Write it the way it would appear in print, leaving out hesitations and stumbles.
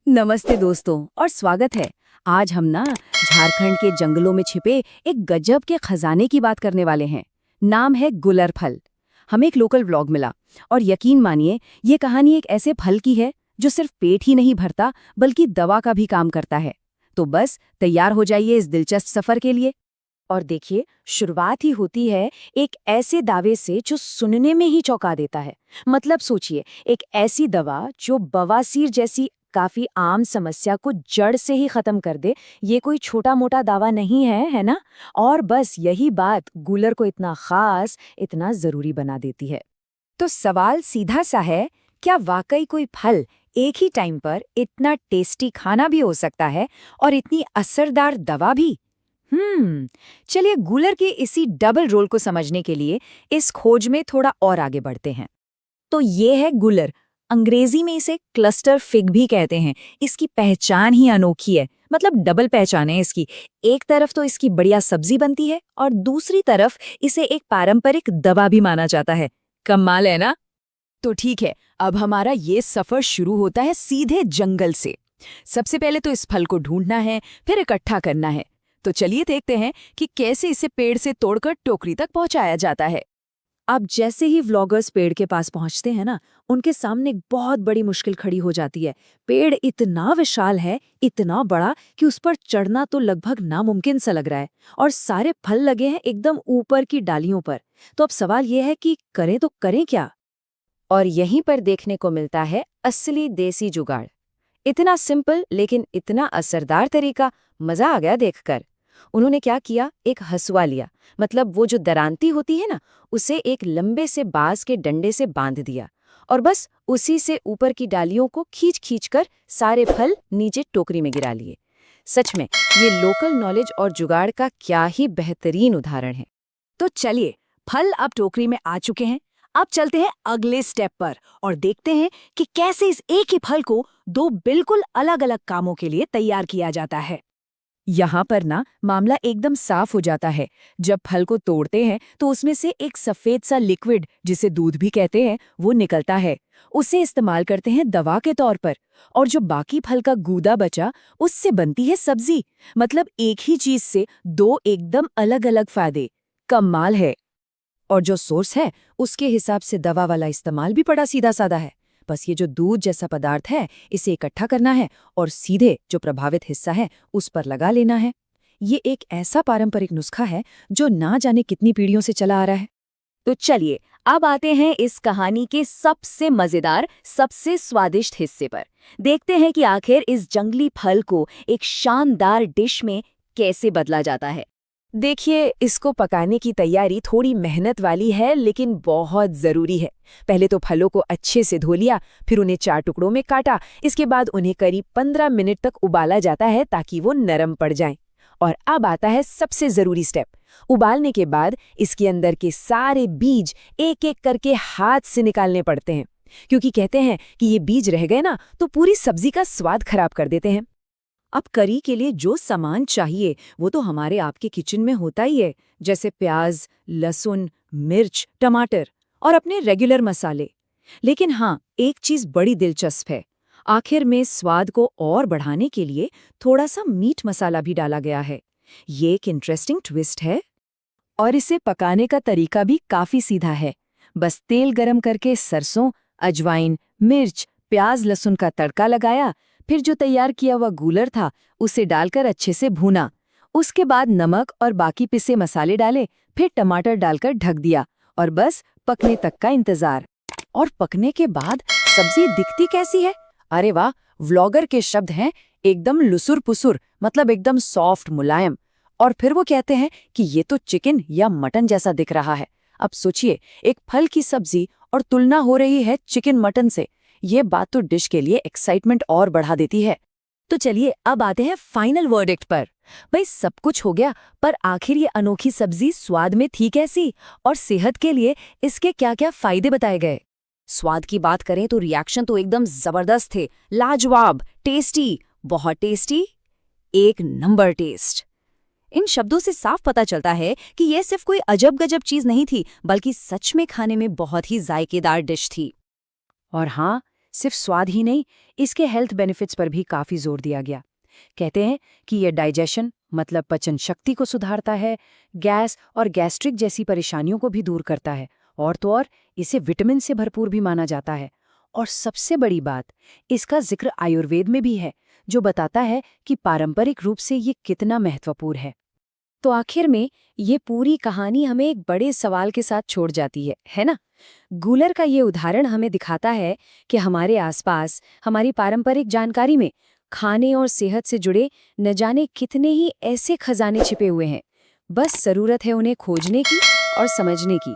नमस्ते दोस्तों और स्वागत है। आज हम ना झारखंड के जंगलों में छिपे एक गजब के खजाने की बात करने वाले हैं। नाम है गुलर फल। हमें एक लोकल व्लॉग मिला और यकीन मानिए ये कहानी एक ऐसे फल की है जो सिर्फ पेट ही नहीं भरता बल्कि दवा का भी काम करता है। तो बस तैयार हो जाइए इस दिलचस्प सफर के लिए। और देखिए, शुरुआत ही होती है एक ऐसे दावे से जो सुनने में ही चौंका देता है। मतलब सोचिए, एक ऐसी दवा जो बवासीर जैसी काफी आम समस्या को जड़ से ही खत्म कर दे। ये कोई छोटा मोटा दावा नहीं है, है ना? और बस यही बात गूलर को इतना खास, इतना जरूरी बना देती है। तो सवाल सीधा सा है, क्या वाकई कोई फल एक ही टाइम पर इतना टेस्टी खाना भी हो सकता है और इतनी असरदार दवा भी? चलिए गूलर के इसी डबल रोल को समझने के लिए इस खोज में थोड़ा और आगे बढ़ते हैं। तो ये है गूलर। अंग्रेजी में इसे क्लस्टर फिग भी कहते हैं। इसकी पहचान ही अनोखी है, मतलब डबल पहचान है इसकी। एक तरफ तो इसकी बढ़िया सब्जी बनती है और दूसरी तरफ इसे एक पारंपरिक दवा भी माना जाता है। कमाल है ना? तो ठीक है, अब हमारा ये सफर शुरू होता है सीधे जंगल से। सबसे पहले तो इस फल को ढूंढना है, फिर इकट्ठा करना है। तो चलिए देखते हैं कि कैसे इसे पेड़ से तोड़कर टोकरी तक पहुंचाया जाता है। अब जैसे ही व्लॉगर्स पेड़ के पास पहुंचते हैं ना, उनके सामने एक बहुत बड़ी मुश्किल खड़ी हो जाती है। पेड़ इतना विशाल है, इतना बड़ा कि उस पर चढ़ना तो लगभग नामुमकिन सा लग रहा है। और सारे फल लगे हैं एकदम ऊपर की डालियों पर। तो अब सवाल यह है कि करें तो करें क्या? और यहीं पर देखने को मिलता है असली देसी जुगाड़। इतना सिंपल लेकिन इतना असरदार तरीका, मजा आ गया देखकर। उन्होंने क्या किया, एक हसुआ लिया, मतलब वो जो दरांती होती है ना, उसे एक लंबे से बांस के डंडे से बांध दिया और बस उसी से ऊपर की डालियों को खींच खींच कर सारे फल नीचे टोकरी में गिरा लिए। सच में ये लोकल नॉलेज और जुगाड़ का क्या ही बेहतरीन उदाहरण है। तो चलिए, फल अब टोकरी में आ चुके हैं। अब चलते हैं अगले स्टेप पर और देखते हैं कि कैसे इस एक ही फल को दो बिल्कुल अलग अलग कामों के लिए तैयार किया जाता है। यहाँ पर ना मामला एकदम साफ हो जाता है। जब फल को तोड़ते हैं तो उसमें से एक सफेद सा लिक्विड, जिसे दूध भी कहते हैं, वो निकलता है। उसे इस्तेमाल करते हैं दवा के तौर पर। और जो बाकी फल का गूदा बचा, उससे बनती है सब्जी। मतलब एक ही चीज से दो एकदम अलग अलग फायदे। कमाल है। और जो सोर्स है उसके हिसाब से दवा वाला इस्तेमाल भी बड़ा सीधा साधा है। बस ये जो दूध जैसा पदार्थ है, इसे इकट्ठा करना है और सीधे जो प्रभावित हिस्सा है उस पर लगा लेना है। ये एक ऐसा पारंपरिक नुस्खा है जो ना जाने कितनी पीढ़ियों से चला आ रहा है। तो चलिए, अब आते हैं इस कहानी के सबसे मजेदार, सबसे स्वादिष्ट हिस्से पर। देखते हैं कि आखिर इस जंगली फल को एक शानदार डिश में कैसे बदला जाता है। देखिए, इसको पकाने की तैयारी थोड़ी मेहनत वाली है लेकिन बहुत ज़रूरी है। पहले तो फलों को अच्छे से धो लिया, फिर उन्हें 4 टुकड़ों में काटा। इसके बाद उन्हें करीब 15 मिनट तक उबाला जाता है ताकि वो नरम पड़ जाएं। और अब आता है सबसे ज़रूरी स्टेप। उबालने के बाद इसके अंदर के सारे बीज एक-एक करके हाथ से निकालने पड़ते हैं, क्योंकि कहते हैं कि ये बीज रह गए ना तो पूरी सब्जी का स्वाद खराब कर देते हैं। अब करी के लिए जो सामान चाहिए वो तो हमारे आपके किचन में होता ही है, जैसे प्याज, लहसुन, मिर्च, टमाटर और अपने रेगुलर मसाले। लेकिन हाँ, एक चीज बड़ी दिलचस्प है। आखिर में स्वाद को और बढ़ाने के लिए थोड़ा सा मीट मसाला भी डाला गया है। ये एक इंटरेस्टिंग ट्विस्ट है। और इसे पकाने का तरीका भी काफी सीधा है। बस तेल गरम करके सरसों, अजवाइन, मिर्च, प्याज, लहसुन का तड़का लगाया, फिर जो तैयार किया हुआ गूलर था उसे डालकर अच्छे से भूना। उसके बाद नमक और बाकी पिसे मसाले डाले, फिर टमाटर डालकर ढक दिया और बस पकने तक का इंतजार। और पकने के बाद सब्जी दिखती कैसी है? अरे वाह, व्लॉगर के शब्द हैं, एकदम लुसुर-पुसुर, मतलब एकदम सॉफ्ट, मुलायम। और फिर वो कहते हैं कि ये तो चिकन या मटन जैसा दिख रहा है। अब सोचिए, एक फल की सब्जी और तुलना हो रही है चिकन मटन से। ये बात तो डिश के लिए एक्साइटमेंट और बढ़ा देती है। तो चलिए, अब आते हैं फाइनल वर्डिक्ट पर। भाई, सब कुछ हो गया, पर आखिर ये अनोखी सब्जी स्वाद में थी कैसी और सेहत के लिए इसके क्या-क्या फायदे बताए गए? स्वाद की बात करें तो रिएक्शन तो एकदम जबरदस्त थे। लाजवाब, टेस्टी, बहुत टेस्टी, एक नंबर टेस्ट। इन शब्दों से साफ पता चलता है कि यह सिर्फ कोई अजब गजब चीज नहीं थी, बल्कि सच में खाने में बहुत ही जायकेदार डिश थी। और हाँ, सिर्फ स्वाद ही नहीं, इसके हेल्थ बेनिफिट्स पर भी काफ़ी जोर दिया गया। कहते हैं कि ये डाइजेशन मतलब पचन शक्ति को सुधारता है, गैस और गैस्ट्रिक जैसी परेशानियों को भी दूर करता है, और तो और इसे विटामिन से भरपूर भी माना जाता है। और सबसे बड़ी बात, इसका जिक्र आयुर्वेद में भी है, जो बताता है कि पारंपरिक रूप से ये कितना महत्वपूर्ण है। तो आखिर में ये पूरी कहानी हमें एक बड़े सवाल के साथ छोड़ जाती है ना? गूलर का ये उदाहरण हमें दिखाता है कि हमारे आसपास, हमारी पारंपरिक जानकारी में खाने और सेहत से जुड़े न जाने कितने ही ऐसे खजाने छिपे हुए हैं। बस ज़रूरत है उन्हें खोजने की और समझने की।